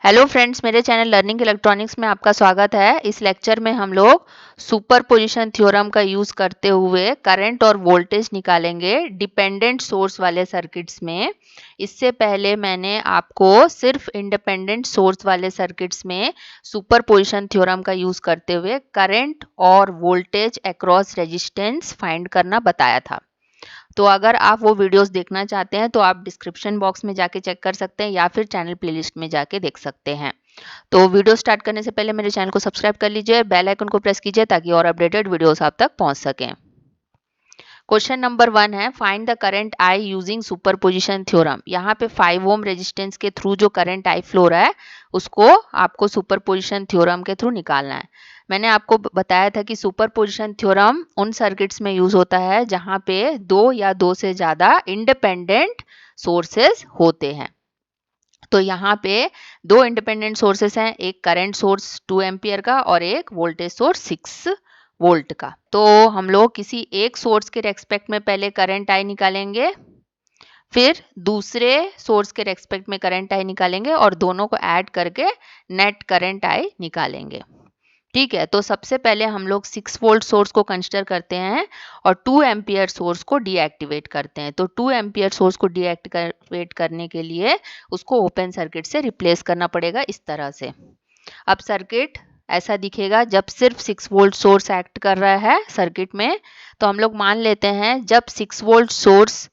Hello friends, मेरे channel learning electronics में आपका स्वागत है। इस लेक्चर में हम लोग सुपरपोजिशन थ्योरम का यूज करते हुए करंट और वोल्टेज निकालेंगे डिपेंडेंट सोर्स वाले सर्किट्स में। इससे पहले मैंने आपको सिर्फ इंडिपेंडेंट सोर्स वाले सर्किट्स में सुपरपोजिशन थ्योरम का यूज करते हुए करंट और वोल्टेज अक्रॉस रेजिस्टेंस फाइंड करना बताया था। तो अगर आप वो वीडियोस देखना चाहते हैं तो आप डिस्क्रिप्शन बॉक्स में जाके चेक कर सकते हैं या फिर चैनल प्लेलिस्ट में जाके देख सकते हैं। तो वीडियो स्टार्ट करने से पहले मेरे चैनल को सब्सक्राइब कर लीजिए, बेल आइकन को प्रेस कीजिए ताकि और अपडेटेड वीडियोस आप तक पहुंच सकें। क्वेश्चन नंबर 1 है, find the current I using superposition theorem. यहाँ पे 5 ओम रेजिस्टेंस के थ्रू जो करंट आई फ्लो रहा है उसको आपको सुपरपोजिशन थ्योरम के थ्रू निकालना है। मैंने आपको बताया था कि सुपरपोजिशन थ्योरम उन सर्किट्स में यूज होता है जहाँ पे दो या दो से ज्यादा इंडिपेंडेंट सोर्सेस होते हैं। तो यहाँ पे दो इंडिपेंडेंट सोर्सेस हैं, एक करंट सोर्स 2 एम्पियर का और एक वोल्टेज सोर्स 6 वोल्ट का। तो हम लोग किसी एक सोर्स के रेस्पेक्ट में पहले करंट आई निकालेंगे, फिर दूसरे सोर्स के रेस्पेक्ट में करंट आई निकालेंगे और दोनों को ऐड करके नेट करंट आई निकालेंगे। ठीक है, तो सबसे पहले हम लोग 6 वोल्ट सोर्स को कंसीडर करते हैं और 2 एम्पियर सोर्स को डीएक्टिवेट करते हैं। तो 2 एम्पियर सोर्स को डीएक्टिवेट करने के लिए उसको ओपन सर्किट से रिप्लेस करना पड़ेगा इस तरह से। अब सर्किट ऐसा दिखेगा जब सिर्फ 6 वोल्ट सोर्स एक्ट कर रहा है सर्किट में। तो हम लोग मान लेते हैं जब 6 वोल्ट सोर्स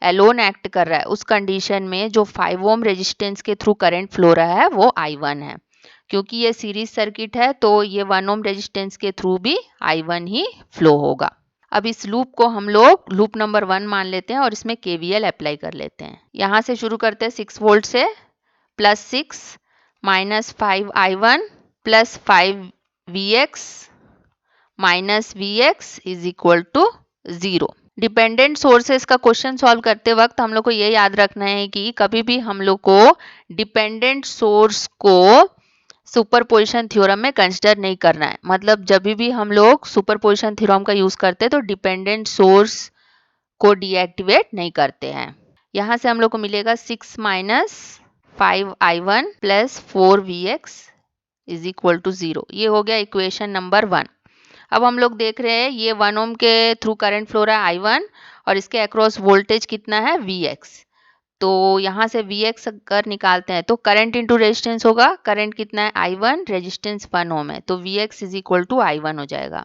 एलोन एक्ट कर रहा है उस कंडीशन में जो 5 ओम रेजिस्टेंस के थ्रू करंट फ्लो रहा है वो I1 है। क्योंकि ये सीरीज सर्किट है तो ये 1 ओम रेजिस्टेंस के थ्रू भी I1 ही फ्लो होगा। अब इस लूप को हम लोग लूप नंबर 1 मान लेते हैं और इसमें KVL अप्लाई कर लेते हैं। यहाँ से शुरू करते हैं 6 वोल्ट से, +6 minus 5I1 plus 5Vx minus Vx is equal to 0। Dependent sources का क्वेश्चन सॉल्व करते वक्त हम लोग को ये याद रखना है कि कभी भी हम लोग को डिपेंडेंट सोर्स को सुपरपोजिशन थ्योरम में कंसीडर नहीं करना है। मतलब जब भी हम लोग सुपरपोजिशन थ्योरम का यूज करते हैं तो डिपेंडेंट सोर्स को डीएक्टिवेट नहीं करते हैं। यहाँ से हम लोग को मिलेगा 6 minus 5I1 plus 4Vx is equal to 0। ये हो गया इक्वेशन नंबर 1। अब हम लोग देख रहे हैं ये 1 ओम के थ्रू करंट फ्लो रहा है I1 और इसके अक्रॉस वोल्टेज कितना है Vx। तो यहाँ से Vx अगर निकालते हैं तो करंट इंटू रेजिस्टेंस होगा। करंट कितना है I1, रेजिस्टेंस 1 ओम है तो Vx is equal to I1 हो जाएगा।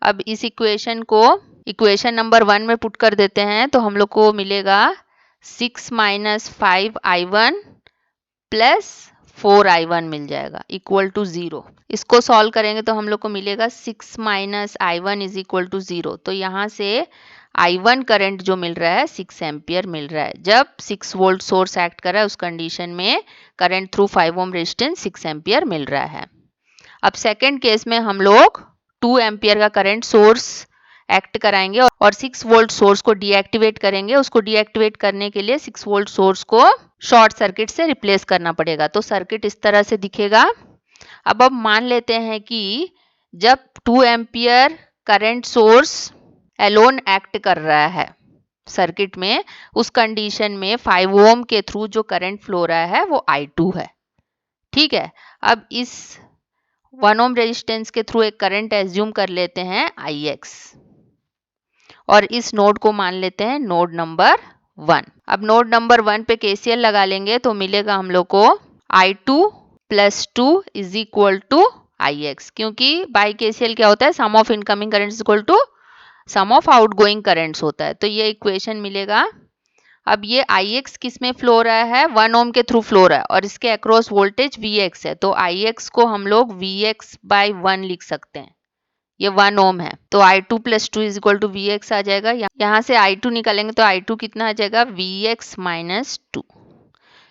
अब इस इक्वेशन को इक्वेशन नंबर 1 में पुट कर देते हैं तो हम लोग को मिलेगा 6 माइनस 5I1 प्लस 4I1 मिल जाएगा इक्वल टू 0। इसको सॉल्व करेंगे तो हम लोग को मिलेगा 6 minus I1 is equal to 0। तो यहाँ से I1 करंट जो मिल रहा है 6 एम्पियर मिल रहा है। जब 6 वोल्ट सोर्स एक्ट कर रहा है उस कंडीशन में current through 5 ohm resistance 6 ampere मिल रहा है। अब सेकेंड केस में हम लोग 2 एम्पियर का करंट सोर्स एक्ट कराएंगे और 6 वोल्ट सोर्स को डीएक्टिवेट करेंगे। उसको डीएक्टिवेट करने के लिए 6 वोल्ट सोर्स को शॉर्ट सर्किट से रिप्लेस करना पड़ेगा। तो सर्किट इस तरह से दिखेगा। अब मान लेते हैं कि जब 2 ampere current source alone act कर रहा है सर्किट में उस कंडीशन में 5 ओम के थ्रू जो करंट फ्लो रहा है वो I2 है। ठीक है, अब इस 1 ओम रेजिस्टेंस के थ्रू एक करंट एज्यूम कर लेते हैं Ix और इस नोड को मान लेते हैं नोड नंबर 1। अब नोड नंबर 1 पे KCL लगा लेंगे तो मिलेगा हम लोग को I2 plus 2 is equal to Ix। क्योंकि बाय KCL क्या होता है, sum of incoming current is equal to sum of outgoing currents होता है। तो ये इक्वेशन मिलेगा। अब ये Ix किस में फ्लो रहा है, 1 ओम के थ्रू फ्लो रहा है और इसके अक्रॉस वोल्टेज Vx है। तो Ix को हम लोग Vx बाय 1 लिख सकते हैं। ये 1 ओम है तो I2 plus 2 is equal to Vx आ जाएगा। यहाँ से I2 निकालेंगे तो I2 कितना आ जाएगा, Vx माइनस 2।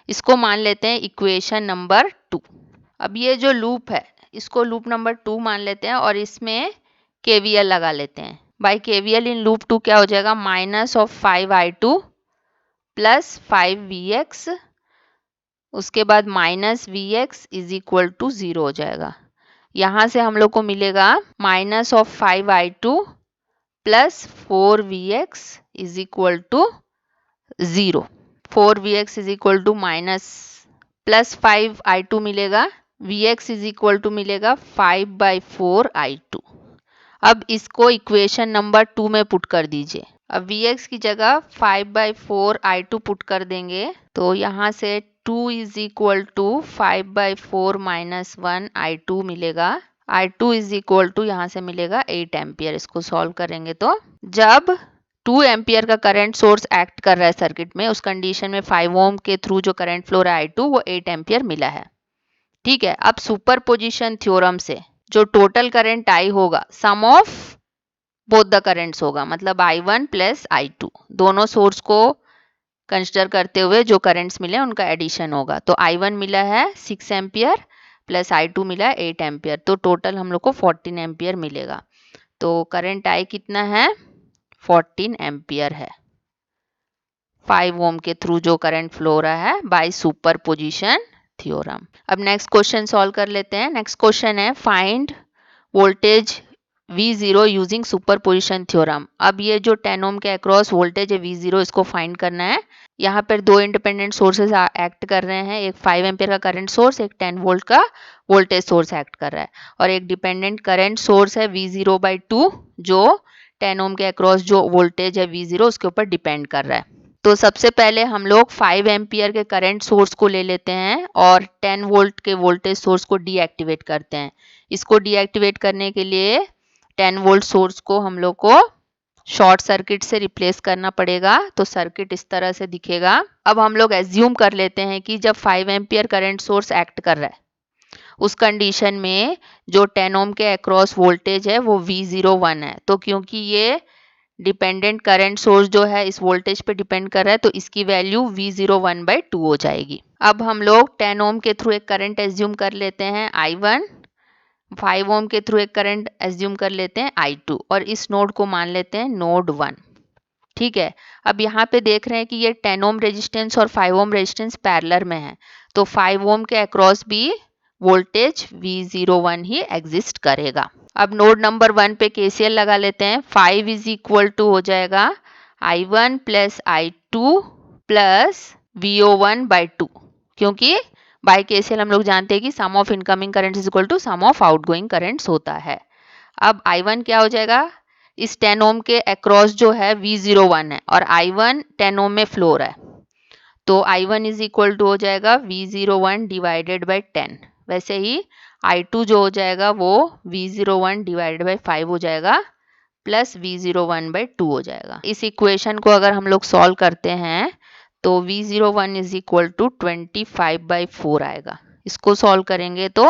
इसको मान लेते हैं इक्वेशन नंबर 2। अब ये जो लूप है इसको लूप नंबर 2 मान लेते हैं और इसमें KVL लगा लेते हैं। बाय KVL इन लूप 2 क्या हो जाएगा, minus of 5I2 plus 5Vx, उसके बाद minus Vx is equal to 0 हो जाएगा। यहाँ से हम लोग को मिलेगा minus of 5I2 plus 4Vx is equal to 0। 4Vx is equal to minus plus 5i2 मिलेगा, Vx इज इक्वल टू मिलेगा 5/4i2। अब इसको इक्वेशन नंबर 2 में पुट कर दीजिए। अब Vx की जगह 5/4i2 पुट कर देंगे तो यहाँ से 2 is equal to 5/4 minus 1i2 मिलेगा। i2 इज इक्वल टू यहाँ से मिलेगा 8 एम्पियर। इसको सॉल्व करेंगे तो जब 2 एम्पियर का करंट सोर्स एक्ट कर रहा है सर्किट में, उस कंडीशन में 5 ओम के थ्रू जो करंट फ्लो रहा है i2 वो 8 एम्पियर मिला है। ठीक है, अब सुपरपोजिशन थ्योरम से जो टोटल करंट आई होगा सम ऑफ बोथ द करंट्स होगा, मतलब i1 प्लस i2 दोनों सोर्स को कंसिडर करते हुए जो करंट्स मिले उनका एडिशन होगा। तो i1 मिला है 6 एम्पियर प्लस i2 मिला है 8 एम्पियर, तो टोटल हम लोग को 14 एम्पियर मिलेगा। तो करंट आई कितना है, 14 एम्पियर है 5 ओम के थ्रू जो करंट फ्लो रहा है बाय सुपरपोजिशन थ्योरम। अब नेक्स्ट क्वेश्चन सॉल्व कर लेते हैं। नेक्स्ट क्वेश्चन है find voltage V0 using superposition theorem. अब ये जो 10 ओम के अक्रॉस वोल्टेज है V0 इसको फाइंड करना है। यहाँ पर दो इंडिपेंडेंट सोर्सेज एक्ट कर रहे हैं, एक 5 एम्पियर का करंट सोर्स, एक 10 वोल्ट का वोल्टेज सोर्स एक्ट कर रहा है, और एक डिपेंडेंट करंट सोर्स है V0/2 जो 10 ओम के अक्रॉस जो वोल्टेज है V0 उसके ऊपर डिपेंड कर रहा है। तो सबसे पहले हम लोग 5 एम्पियर के करंट सोर्स को ले लेते हैं और 10 वोल्ट के वोल्टेज सोर्स को डीएक्टिवेट करते हैं। इसको डीएक्टिवेट करने के लिए 10 वोल्ट सोर्स को हम लोग को शॉर्ट सर्किट से रिप्लेस करना पड़ेगा। तो सर्किट इस तरह से दिखेगा। अब हम लोग एज्यूम कर लेते हैं कि जब 5 एम्पियर करंट सोर्स एक्ट कर रहा है उस कंडीशन में जो 10 ओम के अक्रॉस वोल्टेज है वो V01 है। तो क्योंकि ये डिपेंडेंट करंट सोर्स जो है इस वोल्टेज पे डिपेंड कर रहा है तो इसकी वैल्यू V01/2 हो जाएगी। अब हम लोग 10 ओम के थ्रू एक करंट एज्यूम कर लेते हैं I1, 5 ओम के थ्रू एक करंट एज्यूम कर लेते हैं I2 और इस नोड को मान लेते हैं नोड 1। ठीक है, अब यहाँ पे देख रहे हैं कि ये 10 ओम रेजिस्टेंस और 5 ओम रेजिस्टेंस पैरेलल में है, तो 5 ओम के अक्रॉस भी वोल्टेज V01 ही एग्जिस्ट करेगा। अब नोड नंबर 1 पे KCL लगा लेते हैं। 5 इज इक्वल टू हो जाएगा I1 plus I2 plus VO1/2, क्योंकि बाय KCL हम लोग जानते हैं कि sum of incoming current is equal to sum of outgoing currents होता है। अब I1 क्या हो जाएगा, इस 10 ओम के अक्रॉस जो है V01 है और I1 10 ओम में फ्लो रहा है, तो I1 इज इक्वल टू हो जाएगा V01 डिवाइडेड बाई 10। वैसे ही I2 जो हो जाएगा वो V01 डिवाइडेड बाई 5 हो जाएगा प्लस V01/2 हो जाएगा। इस इक्वेशन को अगर हम लोग सॉल्व करते हैं तो V01 इज इक्वल टू 25/4 आएगा। इसको सॉल्व करेंगे तो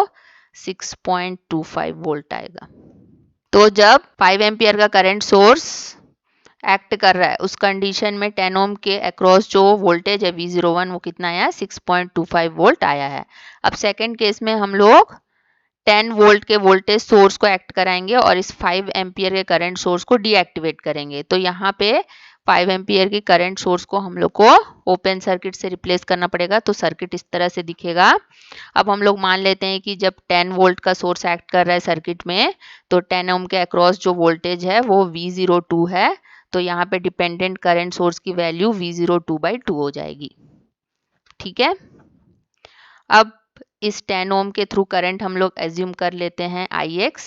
6.25 वोल्ट आएगा। तो जब 5 एम्पियर का करंट सोर्स एक्ट कर रहा है उस कंडीशन में 10 ओम के अक्रॉस जो वोल्टेज है V01 वो कितना आया, 6.25 वोल्ट आया है। अब सेकंड केस में हम लोग 10 वोल्ट के वोल्टेज सोर्स को एक्ट कराएंगे और इस 5 एम्पियर के करंट सोर्स को डीएक्टिवेट करेंगे। तो यहाँ पे 5 एम्पियर के करंट सोर्स को हम लोग को ओपन सर्किट से रिप्लेस करना पड़ेगा, तो सर्किट इस तरह से दिखेगा। अब हम लोग मान लेते हैं कि जब 10 वोल्ट का सोर्स एक्ट कर रहा है सर्किट में तो 10 ओम के अक्रॉस जो वोल्टेज है वो V02 है, तो यहाँ पे डिपेंडेंट करंट सोर्स की वैल्यू V02/2 हो जाएगी। ठीक है, अब इस 10 ओम के थ्रू करंट हम लोग एज्यूम कर लेते हैं Ix,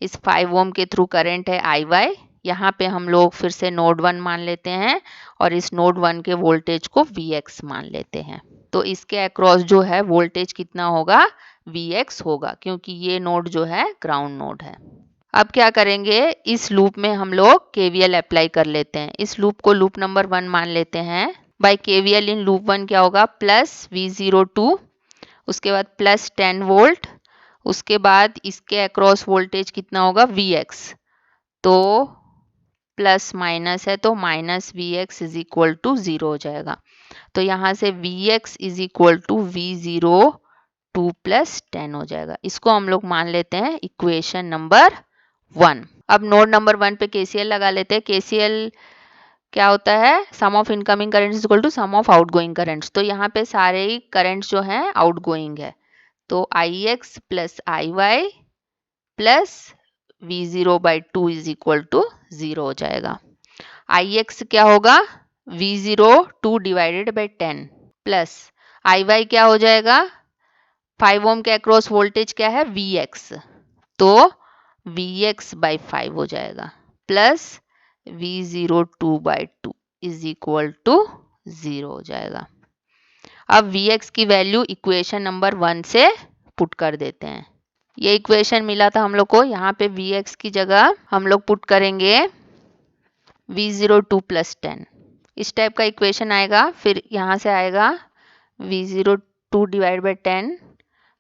इस 5 ओम के थ्रू करंट है Iy, यहाँ पे हम लोग फिर से नोड 1 मान लेते हैं और इस नोड 1 के वोल्टेज को Vx मान लेते हैं। तो इसके अक्रॉस जो है वोल्टेज कितना होगा, Vx होगा, क्योंकि ये नोड जो है ग्राउंड नोड है। अब क्या करेंगे, इस लूप में हम लोग KVL अप्लाई कर लेते हैं। इस लूप को लूप नंबर 1 मान लेते हैं। बाय KVL इन लूप 1 क्या होगा, प्लस V02, उसके बाद प्लस 10 वोल्ट, उसके बाद इसके अक्रॉस वोल्टेज कितना होगा Vx, तो प्लस माइनस है तो minus Vx is equal to 0 हो जाएगा। तो यहाँ से Vx is equal to V02 plus 10 हो जाएगा। इसको हम लोग मान लेते हैं इक्वेशन नंबर 1। अब नोड नंबर 1 पे KCL लगा लेते हैं। KCL क्या होता है, sum of incoming current is equal to sum of outgoing currents. तो यहाँ पे सारे ही करंट्स जो हैं आउटगोइंग है, तो Ix plus Iy plus V0/2 is equal to 0 हो जाएगा। Ix क्या होगा, V02 divided by 10 plus I Y क्या हो जाएगा, 5 ओम के अक्रॉस वोल्टेज क्या है, वी एक्स, तो वी एक्स बाई 5 हो जाएगा, plus V02/2 is equal to 0 हो जाएगा। अब Vx की वैल्यू इक्वेशन नंबर 1 से पुट कर देते हैं। ये इक्वेशन मिला था हम लोग को, यहाँ पे Vx की जगह हम लोग पुट करेंगे V02 + 10, इस टाइप का इक्वेशन आएगा। फिर यहाँ से आएगा V02 divide by 10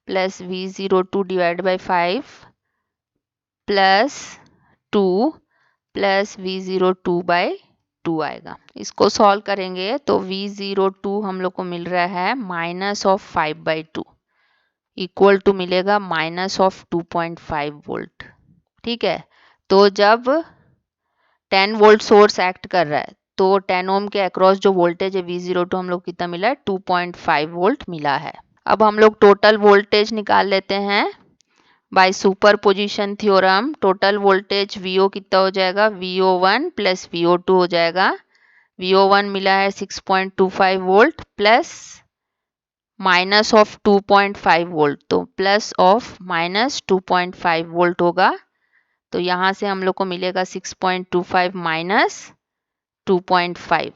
plus V02 divide by 5 plus 2 plus V02/2 आएगा। इसको सॉल्व करेंगे तो V02 हम लोग को मिल रहा है -5/2 इक्वल टू मिलेगा -2.5 वोल्ट। ठीक है, तो जब 10 वोल्ट सोर्स एक्ट कर रहा है तो 10 ओम के अक्रॉस जो वोल्टेज है V02 हम लोग कितना मिला है, 2.5 वोल्ट मिला है। अब हम लोग टोटल वोल्टेज निकाल लेते हैं by superposition theorem. Total voltage VO कितना हो जाएगा, VO1 प्लस VO2 हो जाएगा। VO1 मिला है 6.25 volt plus minus of 2.5 volt, तो प्लस ऑफ माइनस 2.5 वोल्ट होगा। तो यहाँ से हम लोग को मिलेगा 6.25 माइनस 2.5,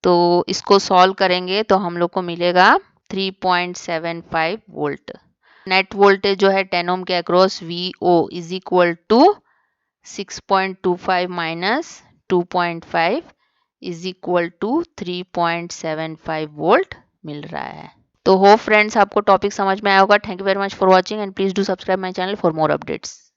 तो इसको सॉल्व करेंगे तो हम लोग को मिलेगा 3.75 वोल्ट। नेट वोल्टेज जो है 10 ओम के across VO is equal to 6.25 minus 2.5 is equal to 3.75 volt मिल रहा है। तो होप फ्रेंड्स आपको टॉपिक समझ में आया होगा। Thank you very much for watching and please do subscribe my channel for more updates.